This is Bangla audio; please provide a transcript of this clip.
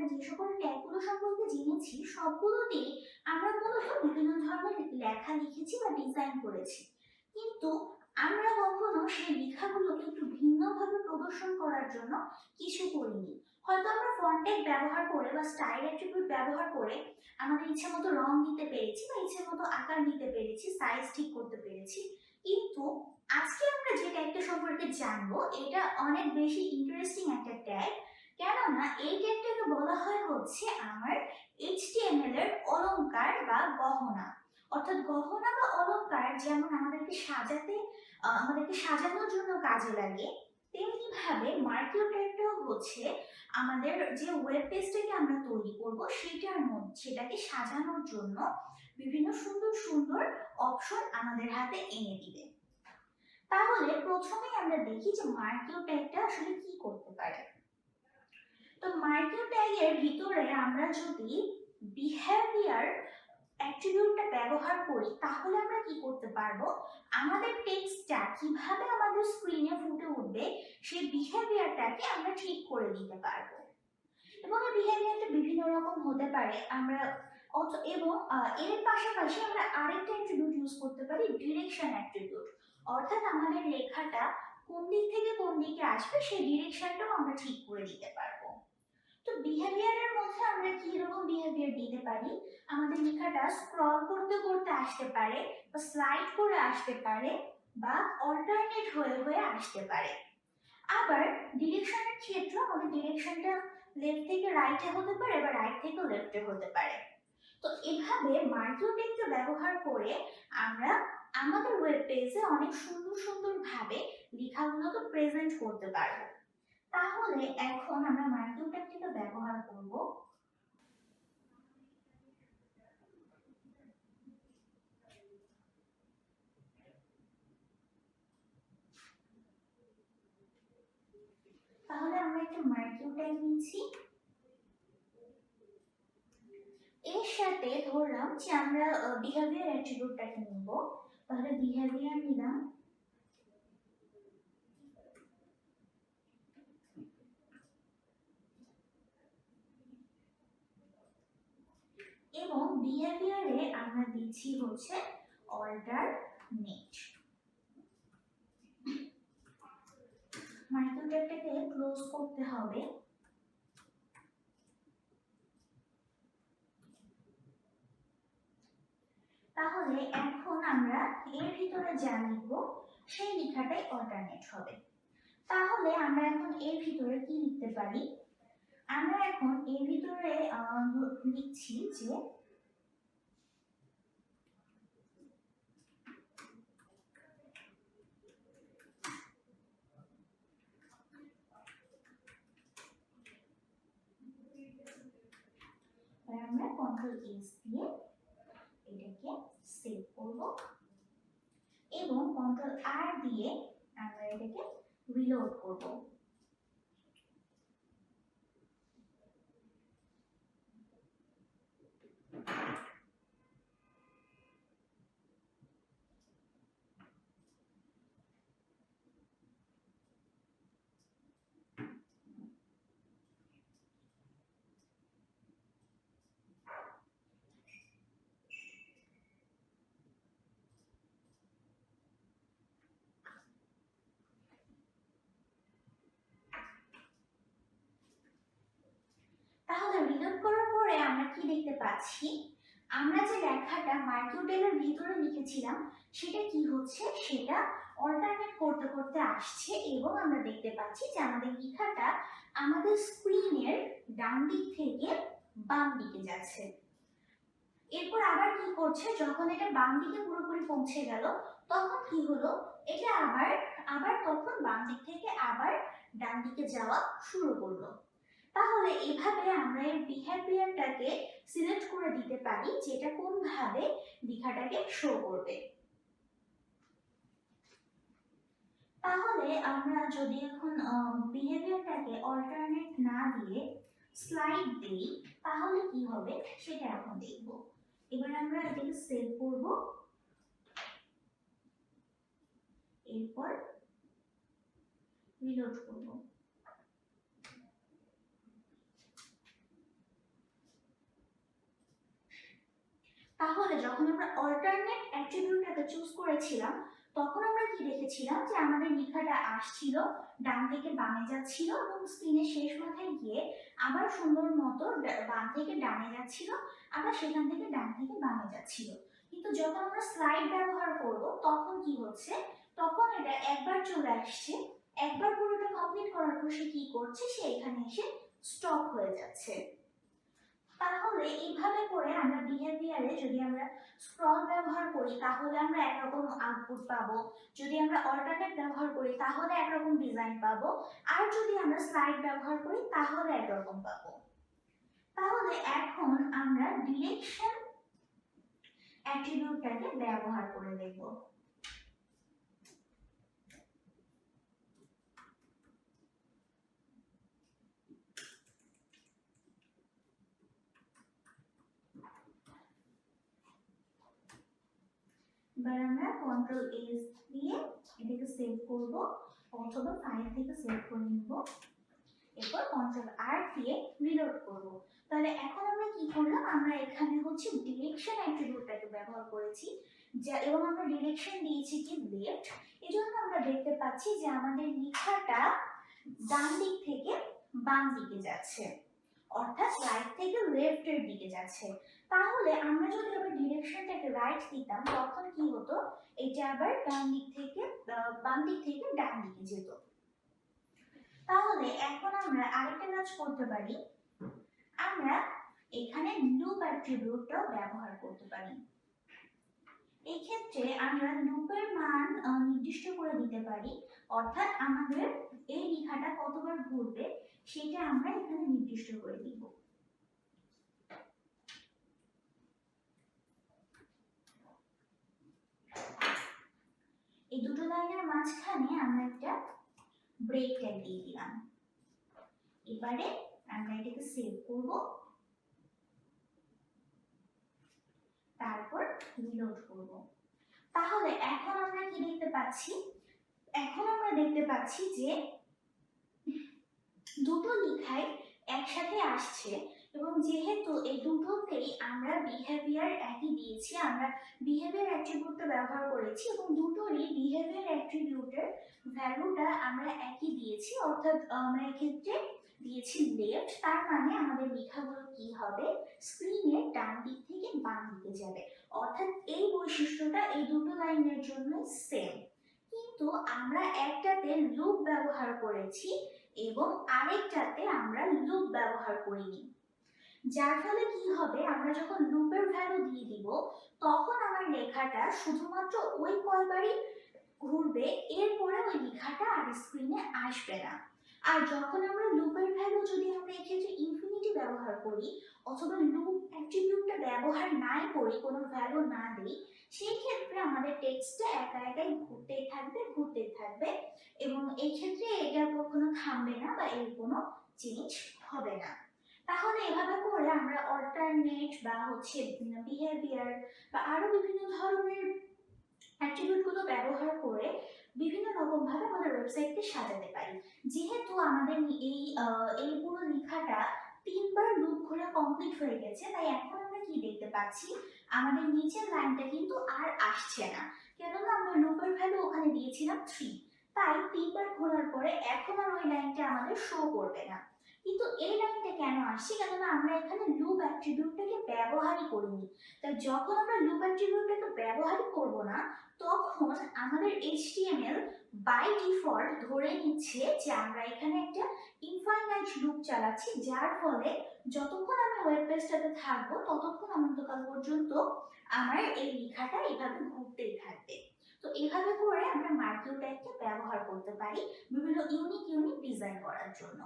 যে সকল ট্যাগগুলো সম্পর্কে জেনেছি সবগুলোতেই আমরা মূলত বিভিন্ন ধরনের লেখা লিখেছি বা ডিজাইন করেছি, কিন্তু আমরা কখনো সেই লেখাগুলোকে একটু ভিন্নভাবে প্রদর্শন করার জন্য কিছু করিনি। হয়তো আমরা ফন্ট ট্যাগ ব্যবহার করে বা স্টাইল অ্যাট্রিবিউট ব্যবহার করে আমাদের ইচ্ছে মতো রং দিতে পেরেছি বা ইচ্ছে মতো আকার নিতে পেরেছি, সাইজ ঠিক করতে পেরেছি, কিন্তু আজকে আমরা যে ট্যাগটা সম্পর্কে জানবো এটা অনেক বেশি ইন্টারেস্টিং একটা ট্যাগ, কেননা এই ট্যাগটাকে বলা হয় হচ্ছে আমার HTML এর অলংকার বা গহনা। অর্থাৎ গহনা বা অলংকার যেমন আমাদেরকে সাজানোর জন্য কাজে লাগে, তেমনি ভাবে মার্কিউ ট্যাগটাও হচ্ছে আমাদের যে ওয়েব পেজটাকে আমরা তৈরি করব সেটাকে সাজানোর জন্য বিভিন্ন সুন্দর সুন্দর অপশন আমাদের হাতে এনে দিবে। তাহলে প্রথমেই আমরা দেখি যে মার্কিউ ট্যাগটা আসলে কি করতে পারে। তো মার্কিউ ট্যাগের ভিতরে আমরা যদি বিহেভিয়ার অ্যাট্রিবিউটটা ব্যবহার করি তাহলে আমরা কি করতে পারবো, আমাদের টেক্সটটা কিভাবে আমাদের স্ক্রিনে ফুটে উঠবে সেই বিহেভিয়ারটাকে আমরা ঠিক করে দিতে পারবো। এবং এই বিহেভিয়ারটা বিভিন্ন রকম হতে পারে, এবং এর পাশাপাশি আমরা আরেকটা অ্যাট্রিবিউট ইউজ করতে পারি, ডিরেকশন অ্যাট্রিবিউট। অর্থাৎ আমাদের লেখাটা কোন দিক থেকে কোন দিকে আসবে সেই ডিরেকশনটাও আমরা ঠিক করে দিতে পারবো। তো বিহেভিয়ারের মধ্যে আমরা কি রকম বিহেভিয়ার দিতে পারি, আমাদের লেখাটা স্ক্রল করতে করতে আসতে পারে বা স্লাইড করে আসতে পারে বা অল্টারনেট হয়ে হয়ে আসতে পারে। আবার ডিরেকশনের ক্ষেত্রে আমাদের ডিরেকশনটা লেফট থেকে রাইটে হতে পারে বা রাইট থেকে লেফটে হতে পারে। তো এভাবে মার্কিউ ট্যাগটা ব্যবহার করে আমরা আমাদের ওয়েব পেজে অনেক সুন্দর সুন্দর ভাবে লেখাগুলোকে প্রেজেন্ট করতে পারবো। তাহলে এখন আমরা মার্কিউ ট্যাগটা ব্যবহার করব। তাহলে আমরা একটা মার্কিউ ট্যাগ নিচ্ছি, এর সাথে ধরলাম যে আমরা বিহেভিয়ার অ্যাট্রিবিউটটাকে নিব। তাহলে বিহেভিয়ার নিলাম, এবং বিহেভিয়ারে আমরা দিচ্ছি হচ্ছে অল্টারনেট। মার্কিউ ট্যাগটাকে ক্লোজ করতে হবে। তাহলে এখন আমরা এর ভিতরে যা লিখব সেই লেখাটাই অল্টারনেট হবে। তাহলে আমরা এখন এর ভিতরে কি লিখতে পারি, আমরা এখন এর ভিতরে লিখছি যে আমরা কন্ট্রোল এস দিয়ে এটাকে সেভ করব এবং কন্ট্রোল আর দিয়ে আমরা এটাকে রিলোড করব। তাহলে রিলোড করার পরে আমরা কি দেখতে পাচ্ছি, আমরা যে লেখাটা মার্কিউ ট্যাগের ভিতরে লিখেছিলাম সেটা কি হচ্ছে, সেটা অল্টারনেট করতে করতে আসছে এবং আমরা দেখতে পাচ্ছি যে আমাদের লেখাটা আমাদের স্ক্রিনের ডান দিক থেকে বাম দিকে যাচ্ছে। এরপর আবার কি করছে, যখন এটা বাম দিকে পুরোপুরি পৌঁছে গেল তখন কি হলো, এটা আবার তখন বাম দিক থেকে আবার ডান দিকে যাওয়া শুরু করলো। তাহলে এভাবে আমরা এর বিহেভিয়ারটাকে সিলেক্ট করে দিতে পারি যেটা কোন ভাবে লেখাটাকে শো করবে। তাহলে আমরা যদি এখন বিহেভিয়ারটাকে অল্টারনেট না দিয়ে স্লাইড দেই তাহলে কি হবে সেটা এখন দেখব। এবার আমরা এটাকে সেভ করব, এরপর রিলোড করব। তাহলে যখন আমরা অল্টারনেট অ্যাট্রিবিউটটাকে চুজ করেছিলাম তখন আমরা কি দেখেছিলাম যে আমাদের লেখাটা আসছিল, ডান থেকে বামে যাচ্ছিল এবং স্ক্রিনের শেষ মাথায় গিয়ে আবার সুন্দর মতো বাম থেকে ডানে যাচ্ছিল, আবার সেখান থেকে ডান থেকে বামে যাচ্ছিল। কিন্তু যখন আমরা স্লাইড ব্যবহার করব তখন কি হচ্ছে, তখন এটা একবার চলে আসছে, একবার পুরোটা কমপ্লিট করার পর সে কি করছে, সে এখানে এসে স্টপ হয়ে যাচ্ছে। তাহলে এইভাবে করে আমরা বিহেভিয়ারে যদি আমরা স্ক্রল ব্যবহার করি তাহলে আমরা একরকম আউটপুট পাবো, যদি আমরা অল্টারনেট ব্যবহার করি তাহলে একরকম ডিজাইন পাবো, আর যদি আমরা স্লাইড ব্যবহার করি তাহলে একরকম পাবো। তাহলে এখন আমরা ডিরেকশন অ্যাট্রিবিউটটাকে ব্যবহার করে দেখব। এবার আমরা কন্ট্রোল এস দিয়ে এটাকে সেভ করব অথবা ফাইল থেকে সেভ করে নিব, এরপর কন্ট্রোল আর দিয়ে রিলোড করব। তাহলে এখন আমরা কি করলাম, আমরা এখানে হচ্ছে ডিরেকশন অ্যাট্রিবিউটটাকে ব্যবহার করেছি এবং আমরা ডিরেকশন দিয়েছি কি লেফট, এজন্য আমরা দেখতে পাচ্ছি যে আমাদের লেখাটা ডান দিক থেকে বাম দিকে যাচ্ছে, অর্থাৎ রাইট থেকে লেফটের দিকে যাচ্ছে। তাহলে আমরা যদি আবার ডিরেকশনটাকে রাইট দিতাম তখন কি হতো, এটা আবার ডান দিক থেকে বাম দিক থেকে ডান দিকে যেত। তাহলে এখন আমরা আরেকটা কাজ করতে পারি, আমরা এখানে লুপ অ্যাট্রিবিউটটাও ব্যবহার করতে পারি। এই ক্ষেত্রে আমরা লুপের মান নির্দিষ্ট করে দিতে পারি, অর্থাৎ আমাদের এই লেখাটা কতবার ঘুরবে সেটা আমরা এখানে নির্দিষ্ট করে দিব। এই দুটো লাইনের মাঝখানে আমরা একটা ব্রেক ট্যাগ দিয়ে দিলাম। এবারে আমরা এটাকে সেভ করব, তারপর রিলোড করব। তাহলে এখন আমরা কি দেখতে পাচ্ছি, এখন আমরা দেখতে পাচ্ছি যে দুটো লেখাই একসাথে আসছে এবং যেহেতু এই দুটোতেই আমরা বিহেভিয়ার একই দিয়েছি, আমরা বিহেভিয়ার অ্যাট্রিবিউটটা ব্যবহার করেছি এবং দুটোরই বিহেভিয়ার অ্যাট্রিবিউটের ভ্যালুটা আমরা একই দিয়েছি, অর্থাৎ আমরা এক্ষেত্রে দিয়েছি লেফট, তার মানে আমাদের লেখাগুলো কি হবে, স্ক্রিনের ডান দিক থেকে বাম দিকে যাবে, অর্থাৎ এই বৈশিষ্ট্যটা এই দুটো লাইনের জন্য সেম। কিন্তু আমরা একটাতে লুপ ব্যবহার করেছি এবং আরেকটাতে আমরা লুপ ব্যবহার করিনি, যার ফলে কি হবে, আমরা যখন লুপের ভ্যালু দিয়ে দিব তখন আমার লেখাটা শুধুমাত্র ওই কয়বারই ঘুরবে, এরপরে ওই লেখাটা আর স্ক্রিনে আসবে না। আর যখন আমরা লুপের ভ্যালু যদি আমরা এক্ষেত্রে ইনফিনিটি ব্যবহার করি অথবা লুপ অ্যাট্রিবিউটটা ব্যবহার নাই করি, কোনো ভ্যালু না দিই, সেই ক্ষেত্রে আমাদের টেক্সটটা একা একাই ঘুরতেই থাকবে এবং এই ক্ষেত্রে এটা কখনো থামবে না বা এর কোনো চেঞ্জ হবে না। তাহলে এভাবে করে আমরা অল্টারনেট বা হচ্ছে বিহেভিয়ার বা আরো বিভিন্ন ধরনের অ্যাট্রিবিউটগুলো ব্যবহার করে বিভিন্ন রকম ভাবে আমাদের ওয়েবসাইটকে সাজাতে পারি। যেহেতু আমাদের এই পুরো লেখাটা 3বার লুপ ঘোরা কমপ্লিট হয়ে গেছে, তাই এখন আমরা কি দেখতে পাচ্ছি, আমাদের নিচের লাইনটা কিন্তু আর আসছে না, কেননা আমরা লুপের ভ্যালু ওখানে দিয়েছিলাম 3, তাই 3বার ঘোরার পরে এখন আর ওই লাইনটা আমাদের শো করবে না। কিন্তু এই লাইনটা কেন আসছে, কেননা আমরা এখানে লুপ অ্যাট্রিবিউটটাকে ব্যবহারই করিনি। তাই যখন আমরা লুপ অ্যাট্রিবিউটটাকে ব্যবহারই করব না তখন আমাদের HTML বাই ডিফল্ট ধরে নিচ্ছে যে আমরা এখানে একটা ইনফাইনাইট লুপ চালাচ্ছি, যার ফলে যতক্ষণ আমি ওয়েব পেজটাতে থাকবো ততক্ষণ অনন্তকাল পর্যন্ত আমার এই লেখাটা এভাবে ঘুরতেই থাকবে। তো এইভাবে করে আমরা মার্কিউ ট্যাগকে ব্যবহার করতে পারি বিভিন্ন ইউনিক ডিজাইন করার জন্য।